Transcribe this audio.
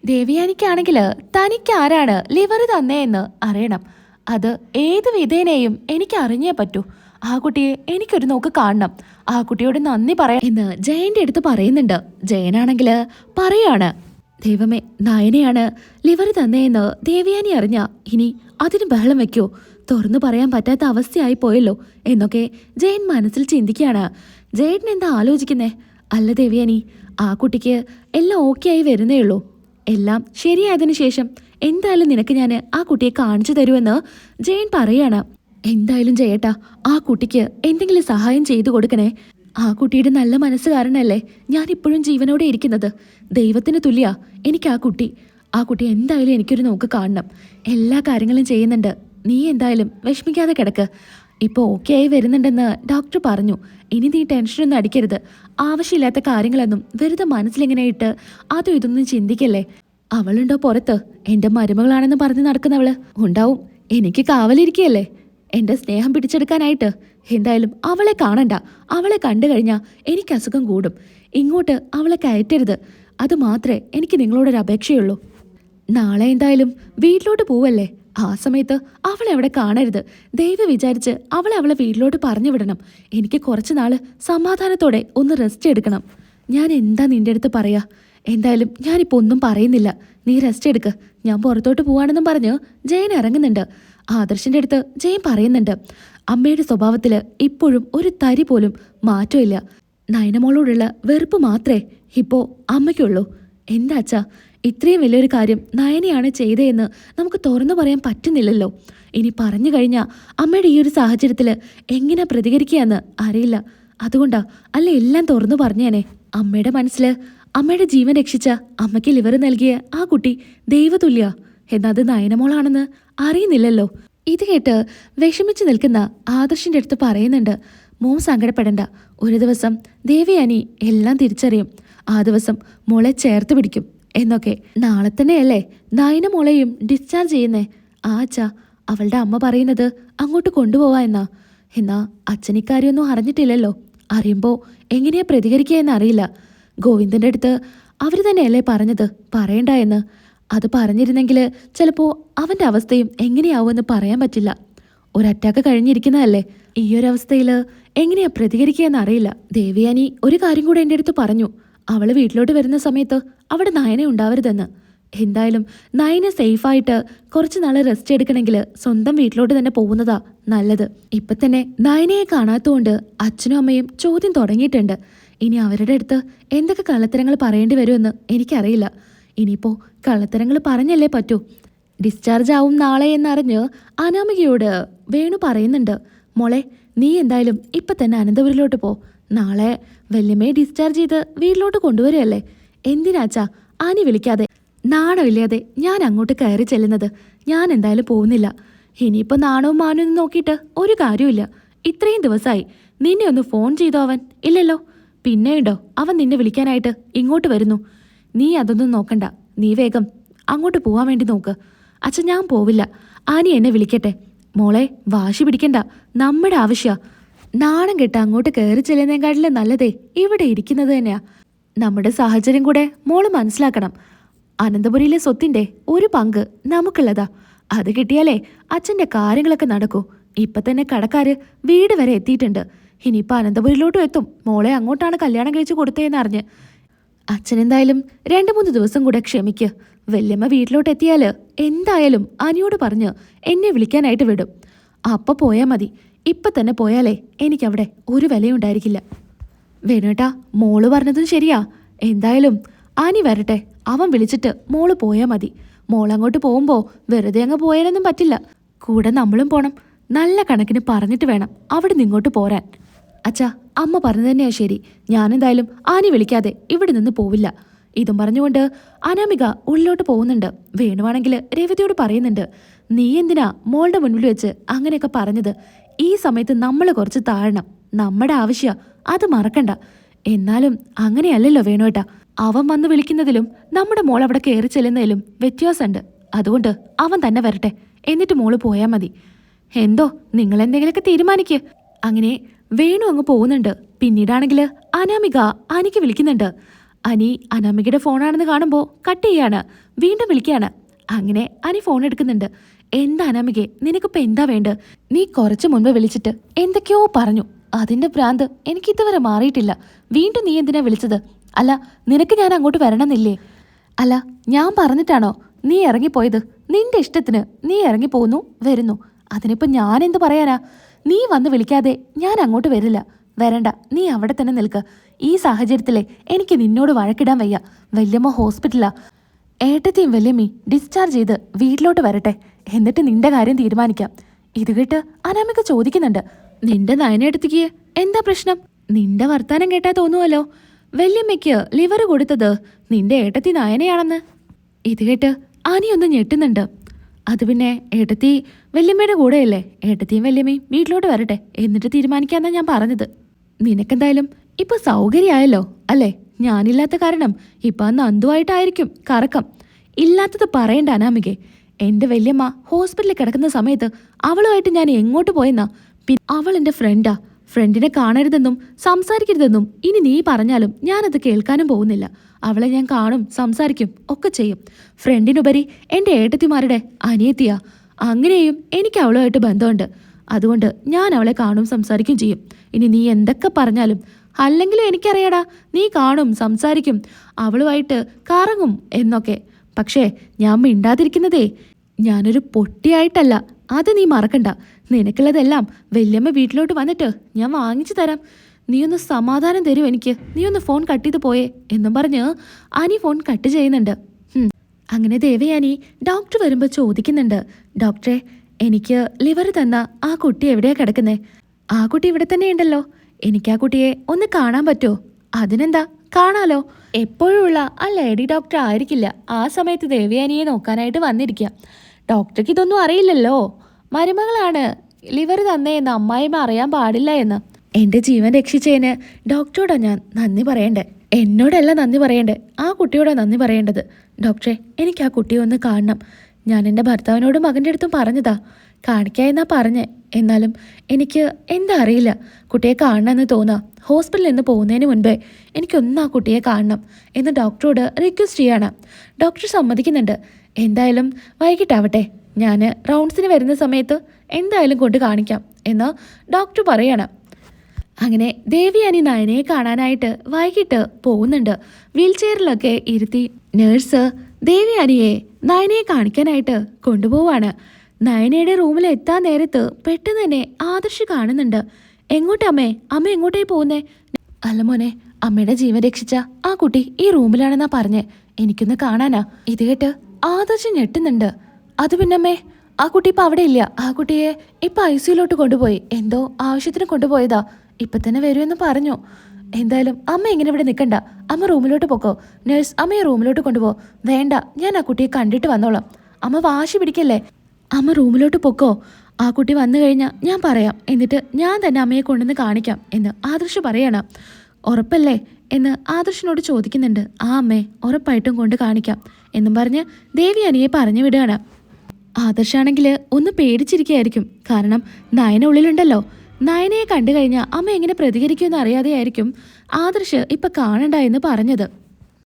ദേവിയാനിക്കാണെങ്കിൽ തനിക്ക് ആരാണ് ലിവർ തന്നേന്ന് അറിയണം. അത് ഏത് വിധേനയും എനിക്ക് അറിഞ്ഞേ പറ്റൂ. ആ കുട്ടിയെ എനിക്കൊരു നോക്ക് കാണണം. ആ കുട്ടിയോട് നന്ദി പറയാം എന്ന് ജയന്റെ അടുത്ത് പറയുന്നുണ്ട്. ജയനാണെങ്കിൽ പറയാണ്, ദൈവമേ, നയനയാണ് ലിവർ തന്നേന്ന് ദേവിയാനി അറിഞ്ഞ ഇനി അതിന് ബഹളം വെക്കോ? തുറന്നു പറയാൻ പറ്റാത്ത അവസ്ഥയായി പോയല്ലോ എന്നൊക്കെ ജയൻ മനസ്സിൽ ചിന്തിക്കുകയാണ്. ജയൻ എന്താ ആലോചിക്കുന്നേ? അല്ല ദേവിയാനി, ആ കുട്ടിക്ക് എല്ലാം ഓക്കെ ആയി വരുന്നേ ഉള്ളൂ. എല്ലാം ശരിയായതിനു ശേഷം എന്തായാലും നിനക്ക് ഞാൻ ആ കുട്ടിയെ കാണിച്ചു തരുമെന്ന് ജയൻ പറയാണ്. എന്തായാലും ജയേട്ടാ, ആ കുട്ടിക്ക് എന്തെങ്കിലും സഹായം ചെയ്തു കൊടുക്കണേ. ആ കുട്ടിയുടെ നല്ല മനസ്സ് കാരണല്ലേ ഞാൻ ഇപ്പോഴും ജീവനോടെ ഇരിക്കുന്നത്. ദൈവത്തിന് തുല്യ എനിക്ക് ആ കുട്ടി എന്തായാലും എനിക്കൊരു നോക്ക് കാണണം. എല്ലാ കാര്യങ്ങളും ചെയ്യുന്നുണ്ട്. നീ എന്തായാലും വിഷമിക്കാതെ കിടക്ക്. ഇപ്പോൾ ഓക്കെ ആയി വരുന്നുണ്ടെന്ന് ഡോക്ടർ പറഞ്ഞു. ഇനി നീ ടെൻഷനൊന്നും അടിക്കരുത്. ആവശ്യമില്ലാത്ത കാര്യങ്ങളൊന്നും വെറുതെ മനസ്സിലിങ്ങനെ ഇട്ട് അതും ഇതൊന്നും ചിന്തിക്കല്ലേ. അവളുണ്ടോ പുറത്ത്? എൻ്റെ മരുമകളാണെന്ന് പറഞ്ഞ് നടക്കുന്നവള് ഉണ്ടാവും. എനിക്ക് കാവലിരിക്കുകയല്ലേ എൻ്റെ സ്നേഹം പിടിച്ചെടുക്കാനായിട്ട്. എന്തായാലും അവളെ കാണണ്ട. അവളെ കണ്ടു കഴിഞ്ഞാൽ എനിക്ക് അസുഖം കൂടും. ഇങ്ങോട്ട് അവളെ കയറ്റരുത്. അത് മാത്രമേ എനിക്ക് നിങ്ങളോടൊരു അപേക്ഷയുള്ളൂ. നാളെ എന്തായാലും വീട്ടിലോട്ട് പോവല്ലേ? ആ സമയത്ത് അവളെ അവിടെ കാണരുത്. ദൈവം വിചാരിച്ച് അവളെ വീട്ടിലോട്ട് പറഞ്ഞു വിടണം. എനിക്ക് കുറച്ച് നാള് സമാധാനത്തോടെ ഒന്ന് റെസ്റ്റ് എടുക്കണം. ഞാൻ എന്താ നിന്റെ അടുത്ത് പറയാ? എന്തായാലും ഞാനിപ്പോൾ ഒന്നും പറയുന്നില്ല. നീ റെസ്റ്റ് എടുക്ക്. ഞാൻ പുറത്തോട്ട് പോവാണെന്നും പറഞ്ഞ് ജയൻ ഇറങ്ങുന്നുണ്ട്. ആദർശിന്റെ അടുത്ത് ജയൻ പറയുന്നുണ്ട്, അമ്മയുടെ സ്വഭാവത്തിൽ ഇപ്പോഴും ഒരു തരി പോലും മാറ്റമില്ല. നയനമോളോടുള്ള വെറുപ്പ് മാത്രമേ ഇപ്പോൾ അമ്മയ്ക്കുള്ളൂ. എന്താ അച്ഛാ, ഇത്രയും വലിയൊരു കാര്യം നയനയാണ് ചെയ്തതെന്ന് നമുക്ക് തുറന്നു പറയാൻ പറ്റുന്നില്ലല്ലോ. ഇനി പറഞ്ഞു കഴിഞ്ഞാൽ അമ്മയുടെ ഈ ഒരു സാഹചര്യത്തിൽ എങ്ങനെ പ്രതികരിക്കുകയെന്ന് അറിയില്ല. അതുകൊണ്ടാ അല്ല എല്ലാം തുറന്നു പറഞ്ഞേനെ. അമ്മയുടെ മനസ്സിൽ അമ്മയുടെ ജീവൻ രക്ഷിച്ച, അമ്മയ്ക്ക് ലിവർ നൽകിയ ആ കുട്ടി ദൈവതുല്യ. എന്നത് നയനമോളാണെന്ന് അറിയുന്നില്ലല്ലോ. ഇത് കേട്ട് വിഷമിച്ച് നിൽക്കുന്ന ആദർശിന്റെ അടുത്ത് പറയുന്നുണ്ട്, മോൻ സങ്കടപ്പെടണ്ട. ഒരു ദിവസം ദേവിയാനി എല്ലാം തിരിച്ചറിയും. ആ ദിവസം മോളെ ചേർത്ത് പിടിക്കും എന്നൊക്കെ. നാളെ തന്നെയല്ലേ നയന മോളെയും ഡിസ്ചാർജ് ചെയ്യുന്നേ? ആ അച്ഛാ, അവളുടെ അമ്മ പറയുന്നത് അങ്ങോട്ട് കൊണ്ടുപോവാ എന്നാ അച്ഛനിക്കാര്യൊന്നും അറിഞ്ഞിട്ടില്ലല്ലോ. അറിയുമ്പോൾ എങ്ങനെയാ പ്രതികരിക്കുക എന്നറിയില്ല. ഗോവിന്ദന്റെ അടുത്ത് അവർ തന്നെയല്ലേ പറഞ്ഞത് പറയണ്ട എന്ന്. അത് പറഞ്ഞിരുന്നെങ്കിൽ ചിലപ്പോൾ അവന്റെ അവസ്ഥയും എങ്ങനെയാവുമെന്ന് പറയാൻ പറ്റില്ല. ഒരു അറ്റാക്ക് കഴിഞ്ഞിരിക്കുന്നതല്ലേ. ഈ ഒരു അവസ്ഥയിൽ എങ്ങനെയാ പ്രതികരിക്കുക എന്നറിയില്ല. ദേവിയാനി ഒരു കാര്യം കൂടെ എൻ്റെ അടുത്ത് പറഞ്ഞു. അവള് വീട്ടിലോട്ട് വരുന്ന സമയത്ത് അവിടെ നയന ഉണ്ടാവരുതെന്ന്. എന്തായാലും നയന സേഫായിട്ട് കുറച്ച് നാള് റെസ്റ്റ് എടുക്കണമെങ്കിൽ സ്വന്തം വീട്ടിലോട്ട് തന്നെ പോകുന്നതാ നല്ലത്. ഇപ്പൊ തന്നെ നയനയെ കാണാത്തതുകൊണ്ട് അച്ഛനും അമ്മയും ചോദ്യം തുടങ്ങിയിട്ടുണ്ട്. ഇനി അവരുടെ അടുത്ത് എന്തൊക്കെ കള്ളത്തരങ്ങൾ പറയേണ്ടി വരുമെന്ന് എനിക്കറിയില്ല. ഇനിയിപ്പോ കള്ളത്തരങ്ങൾ പറഞ്ഞല്ലേ പറ്റൂ. ഡിസ്ചാർജ് ആവും നാളെ എന്നറിഞ്ഞ് അനാമികയോട് വേണു പറയുന്നുണ്ട്, മോളെ, നീ എന്തായാലും ഇപ്പൊ തന്നെ അനന്തപുരിലോട്ട് പോ. നാളെ വല്യമ്മയെ ഡിസ്ചാർജ് ചെയ്ത് വീട്ടിലോട്ട് കൊണ്ടുവരുമല്ലേ. എന്തിനാച്ചാ ആനി വിളിക്കാതെ നാണമില്ലാതെ ഞാൻ അങ്ങോട്ട് കയറി ചെല്ലുന്നത്? ഞാൻ എന്തായാലും പോകുന്നില്ല. ഇനിയിപ്പോ നാണവും മാനവും നോക്കിയിട്ട് ഒരു കാര്യമില്ല. ഇത്രയും ദിവസമായി നിന്നെ ഒന്ന് ഫോൺ ചെയ്തോ അവൻ? ഇല്ലല്ലോ. പിന്നെയുണ്ടോ അവൻ നിന്നെ വിളിക്കാനായിട്ട് ഇങ്ങോട്ട് വരുന്നു. നീ അതൊന്നും നോക്കണ്ട. നീ വേഗം അങ്ങോട്ട് പോവാൻ വേണ്ടി നോക്ക്. അച്ഛൻ ഞാൻ പോവില്ല. ആനി എന്നെ വിളിക്കട്ടെ. മോളെ, വാശി പിടിക്കണ്ട. നമ്മുടെ ആവശ്യ. നാണം കെട്ട് അങ്ങോട്ട് കയറി ചെല്ലുന്നതിനെക്കാട്ടിലും നല്ലതേ ഇവിടെ ഇരിക്കുന്നത് തന്നെയാ. നമ്മുടെ സാഹചര്യം കൂടെ മോള് മനസ്സിലാക്കണം. അനന്തപുരിയിലെ സ്വത്തിന്റെ ഒരു പങ്ക് നമുക്കുള്ളതാ. അത് കിട്ടിയാലേ അച്ഛന്റെ കാര്യങ്ങളൊക്കെ നടക്കൂ. ഇപ്പൊ തന്നെ കടക്കാര് വീട് വരെ എത്തിയിട്ടുണ്ട്. ഇനിയിപ്പൊ അനന്തപുരിയിലോട്ടും എത്തും. മോളെ അങ്ങോട്ടാണ് കല്യാണം കഴിച്ചു കൊടുത്തേന്ന് അറിഞ്ഞ്. അച്ഛനെന്തായാലും 2-3 ദിവസം കൂടെ ക്ഷമിക്ക്. വല്യമ്മ വീട്ടിലോട്ട് എത്തിയാല് എന്തായാലും അനിയോട് പറഞ്ഞ് എന്നെ വിളിക്കാനായിട്ട് വിടും. അപ്പൊ പോയാ മതി. ഇപ്പൊ തന്നെ പോയാലേ എനിക്കവിടെ ഒരു വിലയുണ്ടായിരിക്കില്ല. വേണേട്ടാ, മോള് പറഞ്ഞതും ശരിയാ. എന്തായാലും ആനി വരട്ടെ. അവൻ വിളിച്ചിട്ട് മോള് പോയാ മതി. മോളങ്ങോട്ട് പോകുമ്പോ വെറുതെ അങ്ങ് പോയാനൊന്നും പറ്റില്ല. കൂടെ നമ്മളും പോണം. നല്ല കണക്കിന് പറഞ്ഞിട്ട് വേണം അവിടെ നിങ്ങോട്ട് പോരാൻ. അച്ഛാ, അമ്മ പറഞ്ഞു തന്നെയാ ശരി. ഞാനെന്തായാലും ആനി വിളിക്കാതെ ഇവിടെ നിന്ന് പോവില്ല. ഇതും പറഞ്ഞുകൊണ്ട് അനാമിക ഉള്ളിലോട്ട് പോകുന്നുണ്ട്. വേണുവാണെങ്കിൽ രേവതിയോട് പറയുന്നുണ്ട്, നീ എന്തിനാ മോളുടെ മുൻപിൽ വെച്ച് അങ്ങനെയൊക്കെ പറഞ്ഞത്? ഈ സമയത്ത് നമ്മൾ കുറച്ച് താഴണം. നമ്മുടെ ആവശ്യ, അത് മറക്കണ്ട. എന്നാലും അങ്ങനെയല്ലല്ലോ വേണുവേട്ടാ. അവൻ വന്ന് വിളിക്കുന്നതിലും നമ്മുടെ മോൾ അവിടെ കയറി ചെല്ലുന്നതിലും വ്യത്യാസമുണ്ട്. അതുകൊണ്ട് അവൻ തന്നെ വരട്ടെ. എന്നിട്ട് മോള് പോയാ മതി. എന്തോ നിങ്ങൾ എന്തെങ്കിലുമൊക്കെ തീരുമാനിക്ക്. അങ്ങനെ വേണു അങ്ങ് പോകുന്നുണ്ട്. പിന്നീടാണെങ്കിൽ അനാമിക ആനിക്ക് വിളിക്കുന്നുണ്ട്. അനി അനാമികയുടെ ഫോണാണെന്ന് കാണുമ്പോൾ കട്ട് ചെയ്യാണ്. വീണ്ടും വിളിക്കുകയാണ്. അങ്ങനെ അനി ഫോൺ എടുക്കുന്നുണ്ട്. എന്താ അനാമികെ, നിനക്കിപ്പോൾ എന്താ വേണ്ട? നീ കുറച്ച് മുൻപ് വിളിച്ചിട്ട് എന്തൊക്കെയോ പറഞ്ഞു. അതിന്റെ ഭ്രാന്ത് എനിക്ക് ഇതുവരെ മാറിയിട്ടില്ല. വീണ്ടും നീ എന്തിനാ വിളിച്ചത്? അല്ല, നിനക്ക് ഞാൻ അങ്ങോട്ട് വരണമെന്നില്ലേ? അല്ല, ഞാൻ പറഞ്ഞിട്ടാണോ നീ ഇറങ്ങിപ്പോയത്? നിന്റെ ഇഷ്ടത്തിന് നീ ഇറങ്ങിപ്പോന്നു വരുന്നു. അതിനിപ്പോൾ ഞാൻ എന്ത് പറയാനാ? നീ വന്ന് വിളിക്കാതെ ഞാൻ അങ്ങോട്ട് വരില്ല. വരണ്ട, നീ അവിടെ തന്നെ നിൽക്ക്. ഈ സാഹചര്യത്തിലെ എനിക്ക് നിന്നോട് വഴക്കിടാൻ വയ്യ. വല്യമ്മ ഹോസ്പിറ്റലാ. ഏട്ടത്തെയും വല്യമ്മി ഡിസ്ചാർജ് ചെയ്ത് വീട്ടിലോട്ട് വരട്ടെ, എന്നിട്ട് നിന്റെ കാര്യം തീരുമാനിക്കാം. ഇത് കേട്ട് അനാമിക ചോദിക്കുന്നുണ്ട്, നിന്റെ നയനേട്ടത്തിക്ക് എന്താ പ്രശ്നം? നിന്റെ വർത്താനം കേട്ടാ തോന്നുവല്ലോ വല്യമ്മയ്ക്ക് ലിവർ കൊടുത്തത് നിന്റെ ഏട്ടത്തി നയനയാണെന്ന്. ഇത് കേട്ട് അനിയൊന്ന് ഞെട്ടുന്നുണ്ട്. അത് പിന്നെ ഏട്ടത്തി വല്യമ്മയുടെ കൂടെയല്ലേ? ഏട്ടത്തിയും വല്യമ്മയും വീട്ടിലോട്ട് വരട്ടെ, എന്നിട്ട് തീരുമാനിക്കാന്നാ ഞാൻ പറഞ്ഞത്. നിനക്കെന്തായാലും ഇപ്പൊ സൗകര്യമായല്ലോ അല്ലേ? ഞാനില്ലാത്ത കാരണം ഇപ്പൊ നന്ദുവായിട്ടായിരിക്കും കറക്കം. ഇല്ലാത്തത് പറയണ്ട അനാമികെ. എന്റെ വല്യമ്മ ഹോസ്പിറ്റലിൽ കിടക്കുന്ന സമയത്ത് അവളുമായിട്ട് ഞാൻ എങ്ങോട്ട് പോയെന്നാ? പിന്നെ അവൾ എന്റെ ഫ്രണ്ടാ. ഫ്രണ്ടിനെ കാണരുതെന്നും സംസാരിക്കരുതെന്നും ഇനി നീ പറഞ്ഞാലും ഞാനത് കേൾക്കാനും പോകുന്നില്ല. അവളെ ഞാൻ കാണും, സംസാരിക്കും ഒക്കെ ചെയ്യും. ഫ്രണ്ടിനുപരി എൻ്റെ ഏട്ടത്തിമാരുടെ അനിയത്തിയാ. അങ്ങനെയും എനിക്ക് അവളുമായിട്ട് ബന്ധമുണ്ട്. അതുകൊണ്ട് ഞാൻ അവളെ കാണും, സംസാരിക്കും ചെയ്യും. ഇനി നീ എന്തൊക്കെ പറഞ്ഞാലും. അല്ലെങ്കിലും എനിക്കറിയാടാ, നീ കാണും, സംസാരിക്കും, അവളുമായിട്ട് കറങ്ങും എന്നൊക്കെ. പക്ഷേ ഞാൻ മിണ്ടാതിരിക്കുന്നതേ ഞാനൊരു പൊട്ടിയായിട്ടല്ല. അത് നീ മറക്കണ്ട. നിനക്കുള്ളതെല്ലാം വല്യമ്മ വീട്ടിലോട്ട് വന്നിട്ട് ഞാൻ വാങ്ങിച്ചു തരാം. നീ ഒന്ന് സമാധാനം തരൂ എനിക്ക്. നീ ഒന്ന് ഫോൺ കട്ട് ചെയ്ത് പോയേ എന്നും പറഞ്ഞ് അനി ഫോൺ കട്ട് ചെയ്യുന്നുണ്ട്. അങ്ങനെ ദേവയാനി ഡോക്ടർ വരുമ്പോൾ ചോദിക്കുന്നുണ്ട്, ഡോക്ടറെ, എനിക്ക് ലിവർ തന്ന ആ കുട്ടി എവിടെയാ കിടക്കുന്നേ? ആ കുട്ടി ഇവിടെ തന്നെ ഉണ്ടല്ലോ. എനിക്ക് ആ കുട്ടിയെ ഒന്ന് കാണാൻ പറ്റുമോ? അതിനെന്താ, കാണാലോ. എപ്പോഴുള്ള ആ ലേഡി ഡോക്ടർ ആയിരിക്കില്ല ആ സമയത്ത് ദേവയാനിയെ നോക്കാനായിട്ട് വന്നിരിക്കുക. ഡോക്ടർക്ക് ഇതൊന്നും അറിയില്ലല്ലോ. മരുമകളാണ് ലിവർ തന്നേന്ന് അമ്മായിമ്മ അറിയാൻ പാടില്ല എന്ന്. എൻ്റെ ജീവൻ രക്ഷിച്ചതിന് ഡോക്ടറോടാ ഞാൻ നന്ദി പറയണ്ടേ. എന്നോടല്ല നന്ദി പറയണ്ടേ, ആ കുട്ടിയോടാ നന്ദി പറയേണ്ടത്. ഡോക്ടറെ, എനിക്ക് ആ കുട്ടിയെ ഒന്ന് കാണണം. ഞാൻ എൻ്റെ ഭർത്താവിനോടും മകൻ്റെ അടുത്തും പറഞ്ഞതാ, കാണിക്കായെന്നാ പറഞ്ഞേ. എന്നാലും എനിക്ക് എന്താ അറിയില്ല, കുട്ടിയെ കാണണമെന്ന് തോന്നാ. ഹോസ്പിറ്റലിൽ നിന്ന് പോകുന്നതിന് മുൻപേ എനിക്കൊന്ന് ആ കുട്ടിയെ കാണണം എന്ന് ഡോക്ടറോട് റിക്വസ്റ്റ് ചെയ്യണം. ഡോക്ടർ സമ്മതിക്കുന്നുണ്ട്. എന്തായാലും വൈകിട്ടാവട്ടെ, ഞാൻ റൗണ്ട്സിന് വരുന്ന സമയത്ത് എന്തായാലും കൊണ്ട് കാണിക്കാം എന്ന് ഡോക്ടർ പറയണം. അങ്ങനെ ദേവയാനി നയനയെ കാണാനായിട്ട് വൈകിട്ട് പോകുന്നുണ്ട്. വീൽ ചെയറിലൊക്കെ ഇരുത്തി നേഴ്സ് ദേവയാനിയെ നയനയെ കാണിക്കാനായിട്ട് കൊണ്ടുപോവാണ്. നയനയുടെ റൂമിൽ എത്താൻ നേരത്ത് പെട്ടെന്ന് തന്നെ ആദർശ് കാണുന്നുണ്ട്. എങ്ങോട്ടമ്മേ? അമ്മ എങ്ങോട്ടേ പോകുന്നേ? അല്ല മോനെ, അമ്മയുടെ ജീവൻ രക്ഷിച്ച ആ കുട്ടി ഈ റൂമിലാണെന്നാ പറഞ്ഞേ. എനിക്കൊന്ന് കാണാനാ. ഇത് കേട്ട് ആദർശ് ഞെട്ടുന്നുണ്ട്. അത് പിന്നമ്മേ, ആ കുട്ടി ഇപ്പം അവിടെ ഇല്ല. ആ കുട്ടിയെ ഇപ്പം ICUലോട്ട് കൊണ്ടുപോയി. എന്തോ ആവശ്യത്തിന് കൊണ്ടുപോയതാ. ഇപ്പം തന്നെ വരുമെന്ന് പറഞ്ഞു. എന്തായാലും അമ്മ ഇങ്ങനെ ഇവിടെ നിൽക്കണ്ട. അമ്മ റൂമിലോട്ട് പോക്കോ. നേഴ്സ്, അമ്മയെ റൂമിലോട്ട് കൊണ്ടുപോ. വേണ്ട, ഞാൻ ആ കുട്ടിയെ കണ്ടിട്ട് വന്നോളാം. അമ്മ വാശി പിടിക്കല്ലേ. അമ്മ റൂമിലോട്ട് പൊക്കോ. ആ കുട്ടി വന്നു കഴിഞ്ഞാൽ ഞാൻ പറയാം. എന്നിട്ട് ഞാൻ തന്നെ അമ്മയെ കൊണ്ടുവന്ന് കാണിക്കാം എന്ന് ആദർശ് പറയണം. ഉറപ്പല്ലേ എന്ന് ആദർശിനോട് ചോദിക്കുന്നുണ്ട്. ആ അമ്മേ, ഉറപ്പായിട്ടും കൊണ്ട് കാണിക്കാം എന്നും പറഞ്ഞ് ദേവയാനിയെ പറഞ്ഞു വിടുകയാണ്. ആദർശാണെങ്കിൽ ഒന്ന് പേടിച്ചിരിക്കുകയായിരിക്കും. കാരണം നയന ഉള്ളിലുണ്ടല്ലോ. നയനയെ കണ്ടു കഴിഞ്ഞാൽ അമ്മ എങ്ങനെ പ്രതികരിക്കുമെന്ന് അറിയാതെയായിരിക്കും ആദർശ് ഇപ്പം കാണണ്ട എന്ന് പറഞ്ഞത്.